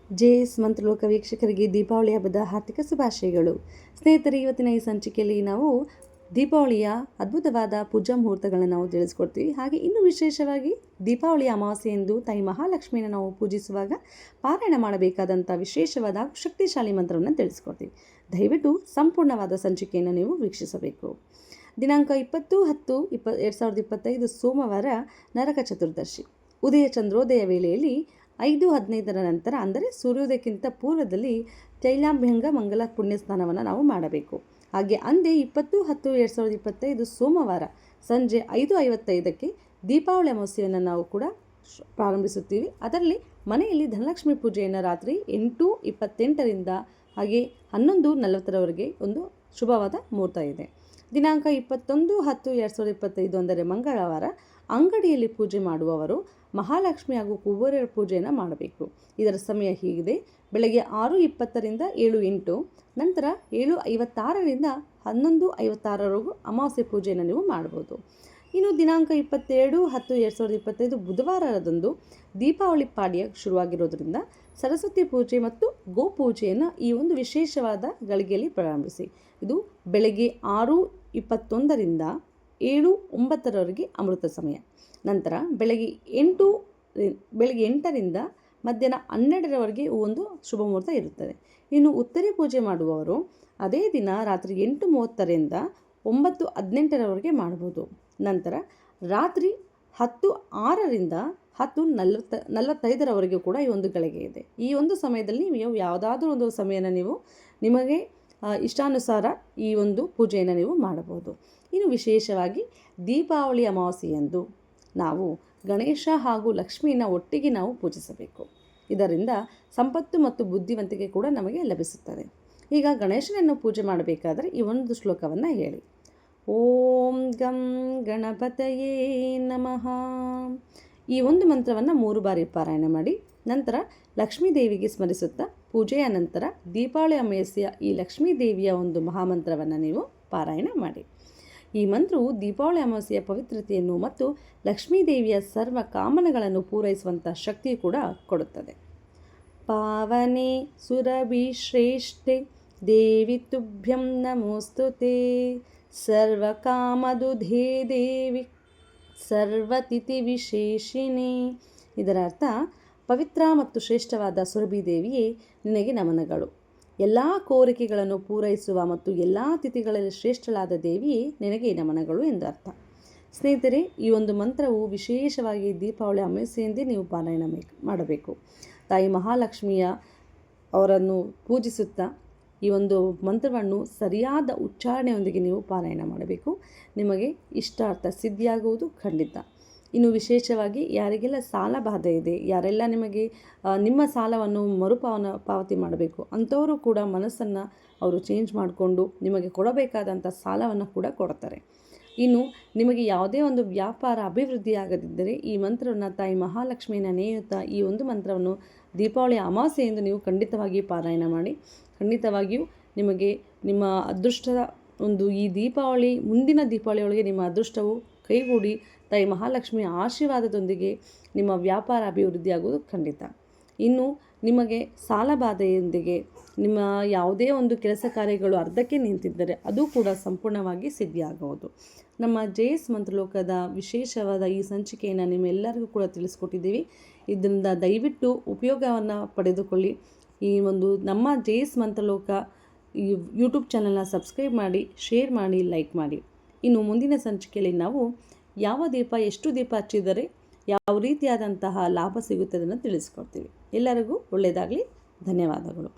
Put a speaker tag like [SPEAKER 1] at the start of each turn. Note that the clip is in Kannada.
[SPEAKER 1] ಜೆಎಸ್ ಮಂತ್ರಲೋಕ ವೀಕ್ಷಕರಿಗೆ ದೀಪಾವಳಿ ಹಬ್ಬದ ಹಾರ್ದಿಕ ಶುಭಾಶಯಗಳು. ಸ್ನೇಹಿತರೆ, ಇವತ್ತಿನ ಈ ಸಂಚಿಕೆಯಲ್ಲಿ ನಾವು ದೀಪಾವಳಿಯ ಅದ್ಭುತವಾದ ಪೂಜಾ ಮುಹೂರ್ತಗಳನ್ನು ನಾವು ತಿಳಿಸ್ಕೊಡ್ತೀವಿ. ಹಾಗೆ ಇನ್ನೂ ವಿಶೇಷವಾಗಿ ದೀಪಾವಳಿಯ ಅಮಾವಾಸ್ಯೆಯಂದು ತಾಯಿ ಮಹಾಲಕ್ಷ್ಮಿಯನ್ನು ನಾವು ಪೂಜಿಸುವಾಗ ಪಾರಾಯಣ ಮಾಡಬೇಕಾದಂಥ ವಿಶೇಷವಾದ ಹಾಗೂ ಶಕ್ತಿಶಾಲಿ ಮಂತ್ರವನ್ನು ತಿಳಿಸ್ಕೊಡ್ತೀವಿ. ದಯವಿಟ್ಟು ಸಂಪೂರ್ಣವಾದ ಸಂಚಿಕೆಯನ್ನು ನೀವು ವೀಕ್ಷಿಸಬೇಕು. ದಿನಾಂಕ 20/10/2025 ಸೋಮವಾರ ನರಕ ಚತುರ್ದಶಿ. ಉದಯ ಚಂದ್ರೋದಯ ವೇಳೆಯಲ್ಲಿ 5:15 ನಂತರ, ಅಂದರೆ ಸೂರ್ಯೋದಯಕ್ಕಿಂತ ಪೂರ್ವದಲ್ಲಿ ತೈಲಾಭ್ಯಂಗ ಮಂಗಲ ಪುಣ್ಯ ಸ್ನಾನವನ್ನು ನಾವು ಮಾಡಬೇಕು. ಹಾಗೆ ಅಂದೇ 20/10/2025 ಸೋಮವಾರ ಸಂಜೆ 5:55ಕ್ಕೆ ದೀಪಾವಳಿ ಅಮಾವಾಸ್ಯೆಯನ್ನು ನಾವು ಕೂಡ ಪ್ರಾರಂಭಿಸುತ್ತೀವಿ. ಅದರಲ್ಲಿ ಮನೆಯಲ್ಲಿ ಧನಲಕ್ಷ್ಮಿ ಪೂಜೆಯನ್ನು ರಾತ್ರಿ 8:28ರಿಂದ ಹಾಗೆ 11:40ರವರೆಗೆ ಒಂದು ಶುಭವಾದ ಮುಹೂರ್ತ ಇದೆ. ದಿನಾಂಕ 21/10/2025 ಅಂದರೆ ಮಂಗಳವಾರ ಅಂಗಡಿಯಲ್ಲಿ ಪೂಜೆ ಮಾಡುವವರು ಮಹಾಲಕ್ಷ್ಮಿ ಹಾಗೂ ಕುಬೇರರ ಪೂಜೆಯನ್ನು ಮಾಡಬೇಕು. ಇದರ ಸಮಯ ಹೀಗಿದೆ: ಬೆಳಗ್ಗೆ 6:20ರಿಂದ 7:08, ನಂತರ 7:56ರಿಂದ 11:56ರವರೆಗೂ ಅಮಾವಾಸ್ಯೆ ಪೂಜೆಯನ್ನು ನೀವು ಮಾಡ್ಬೋದು. ಇನ್ನು ದಿನಾಂಕ 22/10/2025 ಬುಧವಾರದಂದು ದೀಪಾವಳಿ ಪಾಡ್ಯ ಶುರುವಾಗಿರೋದ್ರಿಂದ ಸರಸ್ವತಿ ಪೂಜೆ ಮತ್ತು ಗೋಪೂಜೆಯನ್ನು ಈ ಒಂದು ವಿಶೇಷವಾದ ಗಳಿಗೆಯಲ್ಲಿ ಪ್ರಾರಂಭಿಸಿ. ಇದು ಬೆಳಗ್ಗೆ 6:21ರಿಂದ 7:09ರವರೆಗೆ ಅಮೃತ ಸಮಯ. ನಂತರ ಬೆಳಗ್ಗೆ 8ರಿಂದ ಮಧ್ಯಾಹ್ನ 12ರವರೆಗೆ ಒಂದು ಶುಭ ಮುಹೂರ್ತ ಇರುತ್ತದೆ. ಇನ್ನು ಉತ್ತರಿ ಪೂಜೆ ಮಾಡುವವರು ಅದೇ ದಿನ ರಾತ್ರಿ 8:30ರಿಂದ 9:18ರವರೆಗೆ ಮಾಡ್ಬೋದು. ನಂತರ ರಾತ್ರಿ 10:06ರಿಂದ 10:45ರವರೆಗೂ ಕೂಡ ಈ ಒಂದು ಗಳಿಗೆ ಇದೆ. ಈ ಒಂದು ಸಮಯದಲ್ಲಿ ನೀವು ಯಾವುದಾದ್ರೂ ಒಂದು ಸಮಯನ ನೀವು ನಿಮಗೆ ಇಷ್ಟಾನುಸಾರ ಈ ಒಂದು ಪೂಜೆಯನ್ನು ನೀವು ಮಾಡಬಹುದು. ಇನ್ನು ವಿಶೇಷವಾಗಿ ದೀಪಾವಳಿ ಅಮಾವಾಸ್ಯೆಯಂದು ನಾವು ಗಣೇಶ ಹಾಗೂ ಲಕ್ಷ್ಮಿಯನ್ನು ಒಟ್ಟಿಗೆ ನಾವು ಪೂಜಿಸಬೇಕು. ಇದರಿಂದ ಸಂಪತ್ತು ಮತ್ತು ಬುದ್ಧಿವಂತಿಕೆ ಕೂಡ ನಮಗೆ ಲಭಿಸುತ್ತದೆ. ಈಗ ಗಣೇಶನನ್ನು ಪೂಜೆ ಮಾಡಬೇಕಾದರೆ ಈ ಒಂದು ಶ್ಲೋಕವನ್ನು ಹೇಳಿ: ಓಂ ಗಂ ಗಣಪತಯೇ ನಮಃ. ಈ ಒಂದು ಮಂತ್ರವನ್ನು 3 ಬಾರಿ ಪಾರಾಯಣ ಮಾಡಿ ನಂತರ ಲಕ್ಷ್ಮೀ ದೇವಿಗೆ ಸ್ಮರಿಸುತ್ತಾ ಪೂಜೆಯ ನಂತರ ದೀಪಾವಳಿ ಅಮಾವಾಸ್ಯೆಯ ಈ ಲಕ್ಷ್ಮೀ ದೇವಿಯ ಒಂದು ಮಹಾಮಂತ್ರವನ್ನು ನೀವು ಪಾರಾಯಣ ಮಾಡಿ. ಈ ಮಂತ್ರವು ದೀಪಾವಳಿ ಅಮಾವಾಸ್ಯೆಯ ಪವಿತ್ರತೆಯನ್ನು ಮತ್ತು ಲಕ್ಷ್ಮೀ ದೇವಿಯ ಸರ್ವ ಕಾಮನೆಗಳನ್ನು ಪೂರೈಸುವಂಥ ಶಕ್ತಿ ಕೂಡ ಕೊಡುತ್ತದೆ. ಪಾವನೆ ಸುರಭಿ ಶ್ರೇಷ್ಠೆ ದೇವಿ ತುಭ್ಯಂ ನಮೋಸ್ತುತೆ ಸರ್ವಕಾಮದುಧೇ ದೇವಿ ಸರ್ವತಿಥಿ ವಿಶೇಷಿಣಿ. ಇದರ ಅರ್ಥ: ಪವಿತ್ರ ಮತ್ತು ಶ್ರೇಷ್ಠವಾದ ಸುರಭಿ ದೇವಿಯೇ, ನಿನಗೆ ನಮನಗಳು. ಎಲ್ಲ ಕೋರಿಕೆಗಳನ್ನು ಪೂರೈಸುವ ಮತ್ತು ಎಲ್ಲ ತಿಥಿಗಳಲ್ಲಿ ಶ್ರೇಷ್ಠಳಾದ ದೇವಿಯೇ, ನಿನಗೆ ನಮನಗಳು ಎಂದು ಅರ್ಥ. ಸ್ನೇಹಿತರೆ, ಈ ಒಂದು ಮಂತ್ರವು ವಿಶೇಷವಾಗಿ ದೀಪಾವಳಿ ಅಮಾವಾಸ್ಯೆಯಂದೇ ನೀವು ಪಾರಾಯಣ ಮಾಡಬೇಕು. ತಾಯಿ ಮಹಾಲಕ್ಷ್ಮಿಯ ಅವರನ್ನು ಪೂಜಿಸುತ್ತಾ ಈ ಒಂದು ಮಂತ್ರವನ್ನು ಸರಿಯಾದ ಉಚ್ಚಾರಣೆಯೊಂದಿಗೆ ನೀವು ಪಾರಾಯಣ ಮಾಡಬೇಕು. ನಿಮಗೆ ಇಷ್ಟಾರ್ಥ ಸಿದ್ಧಿಯಾಗುವುದು ಖಂಡಿತ. ಇನ್ನು ವಿಶೇಷವಾಗಿ ಯಾರಿಗೆಲ್ಲ ಸಾಲ ಬಾಧೆ ಇದೆ, ಯಾರೆಲ್ಲ ನಿಮಗೆ ನಿಮ್ಮ ಸಾಲವನ್ನು ಪಾವತಿ ಮಾಡಬೇಕು ಅಂಥವರು ಕೂಡ ಮನಸ್ಸನ್ನು ಅವರು ಚೇಂಜ್ ಮಾಡಿಕೊಂಡು ನಿಮಗೆ ಕೊಡಬೇಕಾದಂಥ ಸಾಲವನ್ನು ಕೂಡ ಕೊಡ್ತಾರೆ. ಇನ್ನು ನಿಮಗೆ ಯಾವುದೇ ಒಂದು ವ್ಯಾಪಾರ ಅಭಿವೃದ್ಧಿ ಆಗದಿದ್ದರೆ ಈ ಮಂತ್ರವನ್ನು ತಾಯಿ ಮಹಾಲಕ್ಷ್ಮಿಯನ್ನು ನೇಯುತ್ತಾ ಈ ಒಂದು ಮಂತ್ರವನ್ನು ದೀಪಾವಳಿ ಅಮಾವಾಸ್ಯೆಯಂದು ನೀವು ಖಂಡಿತವಾಗಿ ಪಾರಾಯಣ ಮಾಡಿ. ಖಂಡಿತವಾಗಿಯೂ ನಿಮಗೆ ನಿಮ್ಮ ಅದೃಷ್ಟದ ಒಂದು ಈ ದೀಪಾವಳಿ ಮುಂದಿನ ದೀಪಾವಳಿ ಒಳಗೆ ನಿಮ್ಮ ಅದೃಷ್ಟವು ಕೈಗೂಡಿ ತಾಯಿ ಮಹಾಲಕ್ಷ್ಮಿಯ ಆಶೀರ್ವಾದದೊಂದಿಗೆ ನಿಮ್ಮ ವ್ಯಾಪಾರ ಅಭಿವೃದ್ಧಿ ಆಗುವುದು ಖಂಡಿತ. ಇನ್ನು ನಿಮಗೆ ಸಾಲಬಾಧೆಯೊಂದಿಗೆ ನಿಮ್ಮ ಯಾವುದೇ ಒಂದು ಕೆಲಸ ಕಾರ್ಯಗಳು ಅರ್ಧಕ್ಕೆ ನಿಂತಿದ್ದರೆ ಅದು ಕೂಡ ಸಂಪೂರ್ಣವಾಗಿ ಸಿದ್ಧಿಯಾಗುವುದು. ನಮ್ಮ ಜೆಎಸ್ ಮಂತ್ರಲೋಕದ ವಿಶೇಷವಾದ ಈ ಸಂಚಿಕೆಯನ್ನು ನಿಮ್ಮೆಲ್ಲರಿಗೂ ಕೂಡ ತಿಳಿಸ್ಕೊಟ್ಟಿದ್ದೀವಿ. ಇದರಿಂದ ದಯವಿಟ್ಟು ಉಪಯೋಗವನ್ನು ಪಡೆದುಕೊಳ್ಳಿ. ಈ ಒಂದು ನಮ್ಮ ಜೆಎಸ್ ಮಂತ್ರಲೋಕ ಈ ಯೂಟ್ಯೂಬ್ ಚಾನಲ್ನ ಸಬ್ಸ್ಕ್ರೈಬ್ ಮಾಡಿ, ಶೇರ್ ಮಾಡಿ, ಲೈಕ್ ಮಾಡಿ. ಇನ್ನು ಮುಂದಿನ ಸಂಚಿಕೆಯಲ್ಲಿ ನಾವು ಯಾವ ದೀಪ ಎಷ್ಟು ದೀಪ ಹಚ್ಚಿದರೆ ಯಾವ ರೀತಿಯಾದಂತಹ ಲಾಭ ಸಿಗುತ್ತದೆ ತಿಳಿಸ್ಕೊಡ್ತೀವಿ. ಎಲ್ಲರಿಗೂ ಒಳ್ಳೆಯದಾಗಲಿ. ಧನ್ಯವಾದಗಳು.